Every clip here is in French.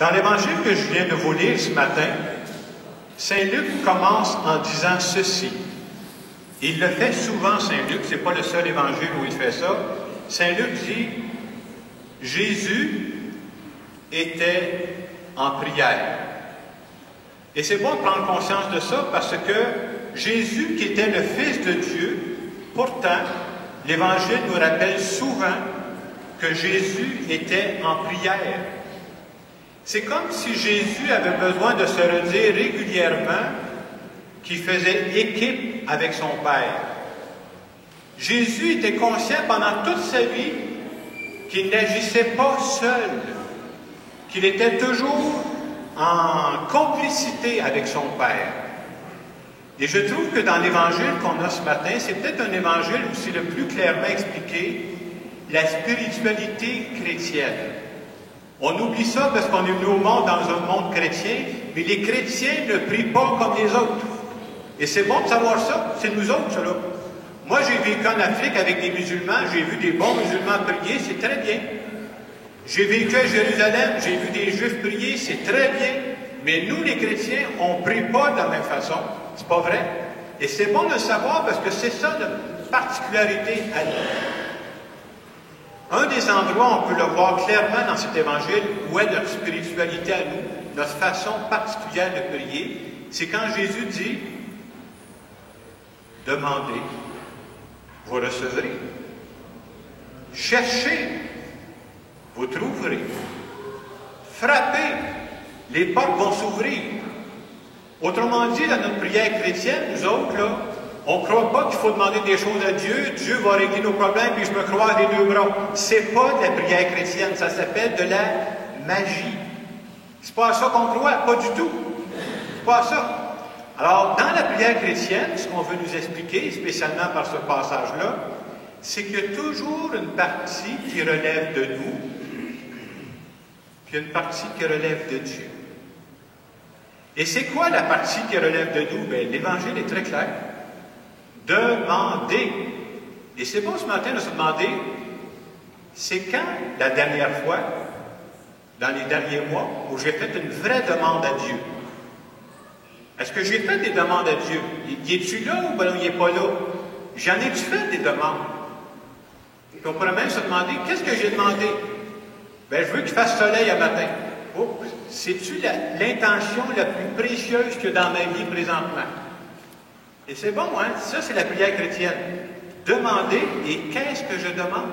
Dans l'évangile que je viens de vous lire ce matin, Saint Luc commence en disant ceci. Il le fait souvent, Saint Luc, ce n'est pas le seul évangile où il fait ça. Saint Luc dit, Jésus était en prière. Et c'est bon de prendre conscience de ça parce que Jésus, qui était le Fils de Dieu, pourtant, l'Évangile nous rappelle souvent que Jésus était en prière. C'est comme si Jésus avait besoin de se redire régulièrement qu'il faisait équipe avec son Père. Jésus était conscient pendant toute sa vie qu'il n'agissait pas seul, qu'il était toujours en complicité avec son Père. Et je trouve que dans l'Évangile qu'on a ce matin, c'est peut-être un Évangile où c'est le plus clairement expliqué la spiritualité chrétienne. On oublie ça parce qu'on est venu au monde dans un monde chrétien, mais les chrétiens ne prient pas comme les autres. Et c'est bon de savoir ça, c'est nous autres, ça là. Moi, j'ai vécu en Afrique avec des musulmans, j'ai vu des bons musulmans prier, c'est très bien. J'ai vécu à Jérusalem, j'ai vu des juifs prier, c'est très bien. Mais nous, les chrétiens, on ne prie pas de la même façon. C'est pas vrai. Et c'est bon de le savoir parce que c'est ça notre particularité à nous. Un des endroits où on peut le voir clairement dans cet évangile, où est notre spiritualité à nous, notre façon particulière de prier, c'est quand Jésus dit « Demandez, vous recevrez. Cherchez, vous trouverez. Frappez, les portes vont s'ouvrir. » Autrement dit, dans notre prière chrétienne, nous autres, là, on ne croit pas qu'il faut demander des choses à Dieu, Dieu va régler nos problèmes, puis je me croise les deux bras. C'est pas de la prière chrétienne, ça s'appelle de la magie. C'est pas à ça qu'on croit, pas du tout. C'est pas à ça. Alors, dans la prière chrétienne, ce qu'on veut nous expliquer, spécialement par ce passage-là, c'est qu'il y a toujours une partie qui relève de nous, puis une partie qui relève de Dieu. Et c'est quoi la partie qui relève de nous? Bien, l'Évangile est très clair. Demandez. Et c'est bon ce matin de se demander, c'est quand la dernière fois, dans les derniers mois, où j'ai fait une vraie demande à Dieu? Est-ce que j'ai fait des demandes à Dieu? Y es-tu là ou ben non, il n'est pas là? J'en ai-tu fait des demandes? Puis on pourrait même se demander, qu'est-ce que j'ai demandé? Bien, je veux qu'il fasse soleil à matin. Oh, c'est-tu l'intention la plus précieuse qu'il y a dans ma vie présentement? Et c'est bon, hein? Ça, c'est la prière chrétienne. Demandez, et qu'est-ce que je demande?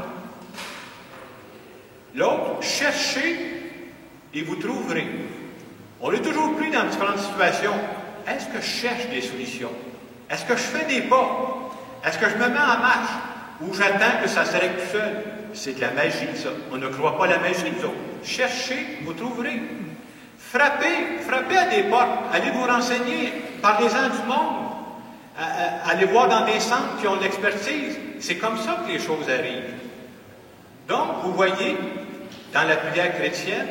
L'autre, cherchez, et vous trouverez. On est toujours pris dans différentes situations. Est-ce que je cherche des solutions? Est-ce que je fais des pas? Est-ce que je me mets en marche? Ou j'attends que ça se règle tout seul? C'est de la magie, ça. On ne croit pas à la magie, nous autres. Cherchez, vous trouverez. Frappez, frappez à des portes. Allez vous renseigner. Parlez-en du monde. Allez voir dans des centres qui ont de l'expertise. C'est comme ça que les choses arrivent. Donc, vous voyez, dans la prière chrétienne,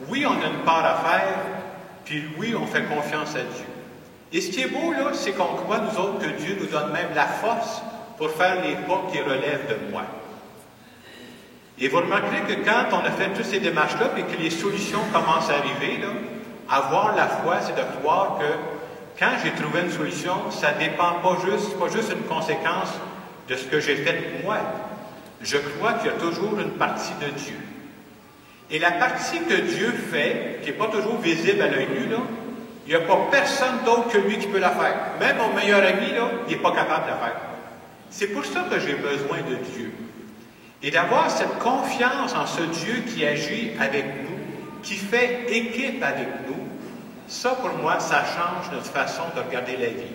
oui, on a une part à faire, puis oui, on fait confiance à Dieu. Et ce qui est beau, là, c'est qu'on croit, nous autres, que Dieu nous donne même la force pour faire les pas qui relèvent de moi. Et vous remarquerez que quand on a fait toutes ces démarches-là, et que les solutions commencent à arriver, là, avoir la foi, c'est de croire que quand j'ai trouvé une solution, ça ne dépend pas juste, c'est pas juste une conséquence de ce que j'ai fait moi. Je crois qu'il y a toujours une partie de Dieu. Et la partie que Dieu fait, qui n'est pas toujours visible à l'œil nu, là, il n'y a pas personne d'autre que lui qui peut la faire. Même mon meilleur ami, là, il n'est pas capable de la faire. C'est pour ça que j'ai besoin de Dieu. Et d'avoir cette confiance en ce Dieu qui agit avec nous, qui fait équipe avec nous, ça, pour moi, ça change notre façon de regarder la vie.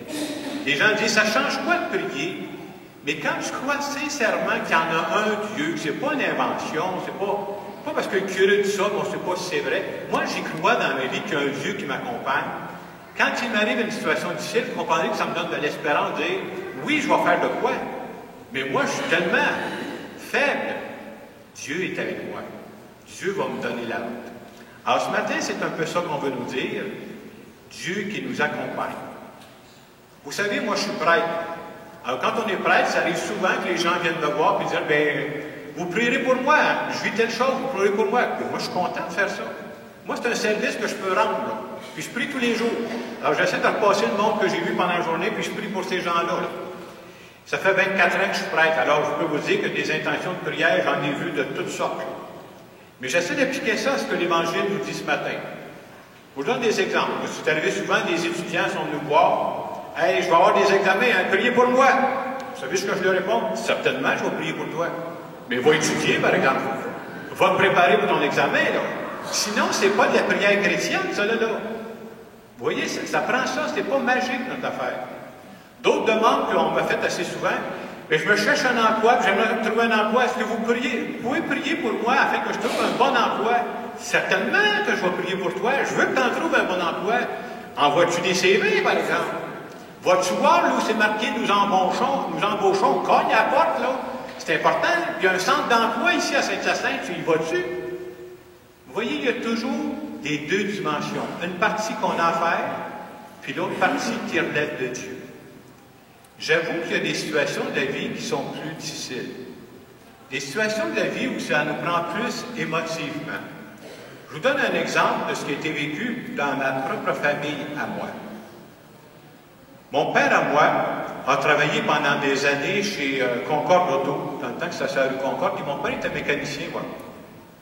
Les gens disent, ça change quoi de prier? Mais quand je crois sincèrement qu'il y en a un Dieu, que ce n'est pas une invention, c'est pas parce que le curé dit ça, on ne sait pas si c'est vrai. Moi, j'y crois dans ma vie qu'il y a un Dieu qui m'accompagne. Quand il m'arrive une situation difficile, vous comprenez que ça me donne de l'espérance de dire, oui, je vais faire de quoi? Mais moi, je suis tellement faible. Dieu est avec moi. Dieu va me donner la route. Alors, ce matin, c'est un peu ça qu'on veut nous dire. Dieu qui nous accompagne. Vous savez, moi, je suis prêtre. Alors, quand on est prêtre, ça arrive souvent que les gens viennent me voir et disent, bien, vous prierez pour moi, je vis telle chose, vous prierez pour moi. Puis moi, je suis content de faire ça. Moi, c'est un service que je peux rendre, là. Puis je prie tous les jours. Alors, j'essaie de repasser le monde que j'ai vu pendant la journée, puis je prie pour ces gens-là, là. Ça fait 24 ans que je suis prêtre, alors je peux vous dire que des intentions de prière, j'en ai vu de toutes sortes. Mais j'essaie d'appliquer ça à ce que l'Évangile nous dit ce matin. Je vous donne des exemples. C'est arrivé souvent, des étudiants sont venus me voir. « Hey, je vais avoir des examens, hein, priez pour moi. » Vous savez ce que je leur réponds? « Certainement, je vais prier pour toi. Mais va étudier, par exemple. Va te préparer pour ton examen, là. Sinon, c'est pas de la prière chrétienne, ça, là. Vous voyez, ça prend ça, c'est pas magique, notre affaire. D'autres demandes qu'on m'a faites assez souvent, mais je me cherche un emploi, puis j'aimerais trouver un emploi. Est-ce que vous pouvez prier pour moi afin que je trouve un bon emploi? Certainement que je vais prier pour toi. Je veux que tu en trouves un bon emploi. Envoies-tu des CV, par exemple? Vas-tu voir, là, où c'est marqué nous embauchons, cogne à la porte, là? C'est important. Il y a un centre d'emploi ici à Saint-Hyacinthe, tu y vas-tu? Vous voyez, il y a toujours des deux dimensions. Une partie qu'on a à faire, puis l'autre partie qui relève de Dieu. J'avoue qu'il y a des situations de la vie qui sont plus difficiles. Des situations de la vie où ça nous prend plus émotivement. Je vous donne un exemple de ce qui a été vécu dans ma propre famille à moi. Mon père à moi a travaillé pendant des années chez Concorde Auto, dans le temps que ça s'appelait Concorde, puis mon père était mécanicien, moi.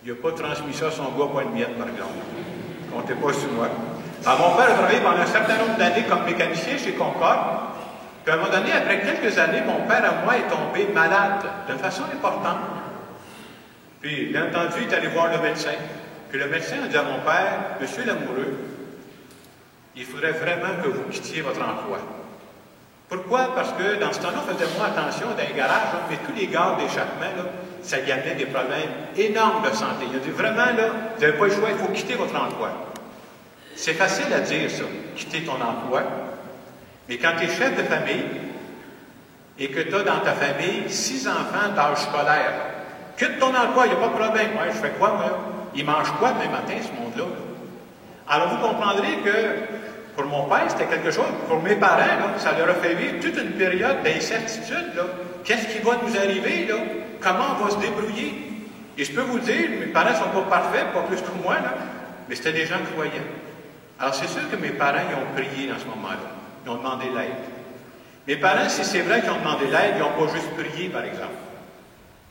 Il n'a pas transmis ça à son gars point de miette, par exemple. Il ne comptait pas sur moi. Alors, mon père a travaillé pendant un certain nombre d'années comme mécanicien chez Concorde. Puis à un moment donné, après quelques années, mon père à moi est tombé malade de façon importante. Puis, bien entendu, il est allé voir le médecin. Puis le médecin a dit à mon père, « Monsieur Lamoureux, il faudrait vraiment que vous quittiez votre emploi. » Pourquoi? Parce que dans ce temps-là, on faisait moins attention dans les garages, mais tous les gares d'échappement, là, ça y amenait des problèmes énormes de santé. Il a dit vraiment, là, vous n'avez pas le choix, il faut quitter votre emploi. C'est facile à dire ça, quitter ton emploi. Mais quand tu es chef de famille et que tu as dans ta famille 6 enfants d'âge scolaire, quitte ton emploi, il n'y a pas de problème. Ouais, je fais quoi, moi? Ils mangent quoi demain matin, ce monde-là? Alors vous comprendrez que pour mon père, c'était quelque chose. Pour mes parents, là, ça leur a fait vivre toute une période d'incertitude. Qu'est-ce qui va nous arriver? Là? Comment on va se débrouiller? Et je peux vous dire, mes parents ne sont pas parfaits, pas plus que moi, là, mais c'était des gens croyants. Alors c'est sûr que mes parents ils ont prié dans ce moment-là. Ils ont demandé l'aide. Mes parents, si c'est vrai qu'ils ont demandé l'aide, ils n'ont pas juste prié, par exemple.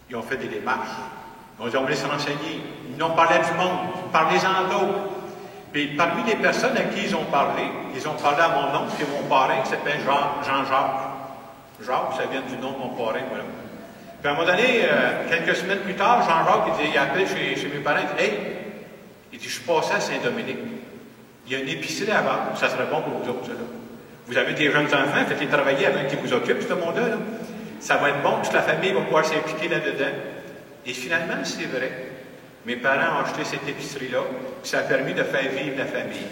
Ils ont fait des démarches. Ils ont voulu se renseigner. Ils ont parlé du monde. Parlez-en d'autres. Puis parmi les personnes à qui ils ont parlé à mon oncle, qui est mon parrain, qui s'appelle Jean-Jacques. Jacques, ça vient du nom de mon parrain, voilà. Puis à un moment donné, quelques semaines plus tard, Jean-Jacques, il appelé chez mes parents, il dit « Hey, il dit, je suis passé à Saint-Dominique. Il y a une épicerie à vendre, ça serait bon pour vous autres, ça, là. Vous avez des jeunes enfants, faites-les travailler avec qui vous occupe, ce monde-là, là. Ça va être bon, toute la famille va pouvoir s'impliquer là-dedans. » Et finalement, c'est vrai. Mes parents ont acheté cette épicerie-là, puis ça a permis de faire vivre la famille.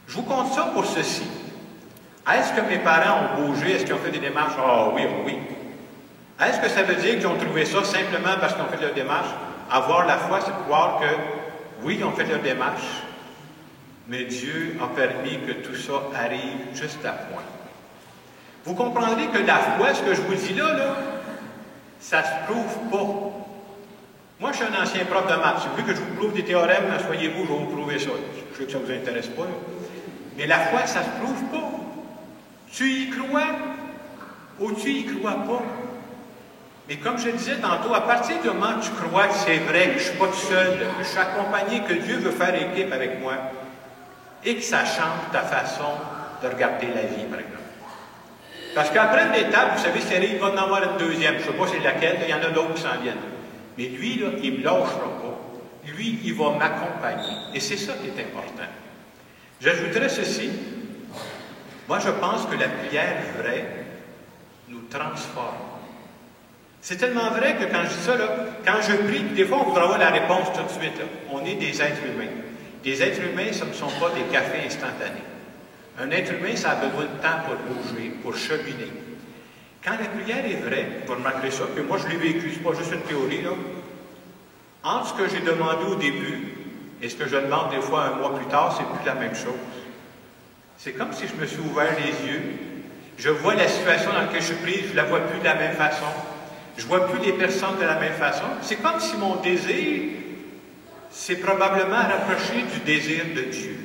Je vous compte ça pour ceci. Est-ce que mes parents ont bougé? Est-ce qu'ils ont fait des démarches? Ah oui, oui. Est-ce que ça veut dire qu'ils ont trouvé ça simplement parce qu'ils ont fait leur démarche? Avoir la foi, c'est croire que, oui, ils ont fait leur démarche, mais Dieu a permis que tout ça arrive juste à point. Vous comprendrez que la foi, ce que je vous dis là, ça ne se prouve pas. Moi, je suis un ancien prof de maths. Si vous voulez que je vous prouve des théorèmes, soyez-vous, je vais vous prouver ça. Je sais que ça ne vous intéresse pas. Là. Mais la foi, ça ne se prouve pas. Tu y crois ou tu y crois pas. Mais comme je disais tantôt, à partir du moment où tu crois que c'est vrai, que je ne suis pas tout seul, que je suis accompagné, que Dieu veut faire équipe avec moi, et que ça change ta façon de regarder la vie, par exemple. Parce qu'après une étape, vous savez, il va en avoir une deuxième. Je ne sais pas c'est laquelle, il y en a d'autres qui s'en viennent. Mais lui, là, il ne me lâchera pas. Lui, il va m'accompagner. Et c'est ça qui est important. J'ajouterais ceci. Moi, je pense que la prière vraie nous transforme. C'est tellement vrai que quand je dis ça, là, quand je prie, des fois, on voudra avoir la réponse tout de suite. Là. On est des êtres humains. Des êtres humains, ce ne sont pas des cafés instantanés. Un être humain, ça a besoin de temps pour bouger, pour cheminer. Quand la prière est vraie, vous remarquerez ça, puis moi je l'ai vécu, c'est pas juste une théorie, là. Entre ce que j'ai demandé au début et ce que je demande des fois un mois plus tard, c'est plus la même chose. C'est comme si je me suis ouvert les yeux, je vois la situation dans laquelle je suis prise, je ne la vois plus de la même façon, je ne vois plus les personnes de la même façon. C'est comme si mon désir c'est probablement rapprocher du désir de Dieu.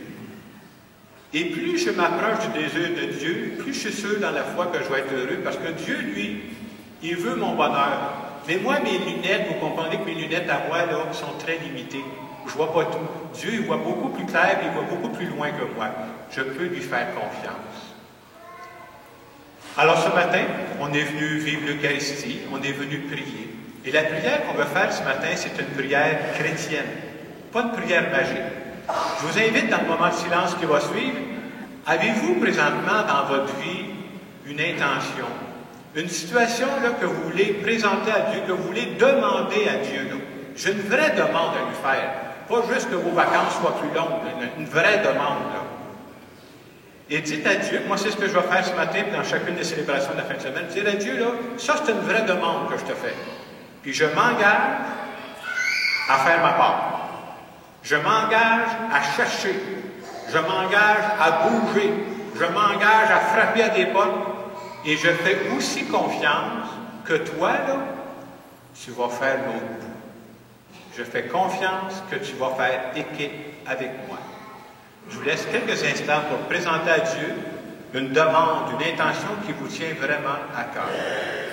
Et plus je m'approche du désir de Dieu, plus je suis sûr dans la foi que je vais être heureux, parce que Dieu, lui, il veut mon bonheur. Mais moi, mes lunettes, vous comprenez que mes lunettes à moi, là, sont très limitées. Je ne vois pas tout. Dieu, il voit beaucoup plus clair, il voit beaucoup plus loin que moi. Je peux lui faire confiance. Alors ce matin, on est venu vivre l'Eucharistie, on est venu prier. Et la prière qu'on va faire ce matin, c'est une prière chrétienne, pas une prière magique. Je vous invite dans le moment de silence qui va suivre, avez-vous présentement dans votre vie une intention, une situation là, que vous voulez présenter à Dieu, que vous voulez demander à Dieu? Là. J'ai une vraie demande à lui faire, pas juste que vos vacances soient plus longues, une vraie demande. Là. Et dites à Dieu, moi c'est ce que je vais faire ce matin dans chacune des célébrations de la fin de semaine, dire à Dieu, là, ça c'est une vraie demande que je te fais. Puis je m'engage à faire ma part. Je m'engage à chercher. Je m'engage à bouger. Je m'engage à frapper à des portes. Et je fais aussi confiance que toi, là, tu vas faire l'autre bout. Je fais confiance que tu vas faire équipe avec moi. Je vous laisse quelques instants pour présenter à Dieu une demande, une intention qui vous tient vraiment à cœur.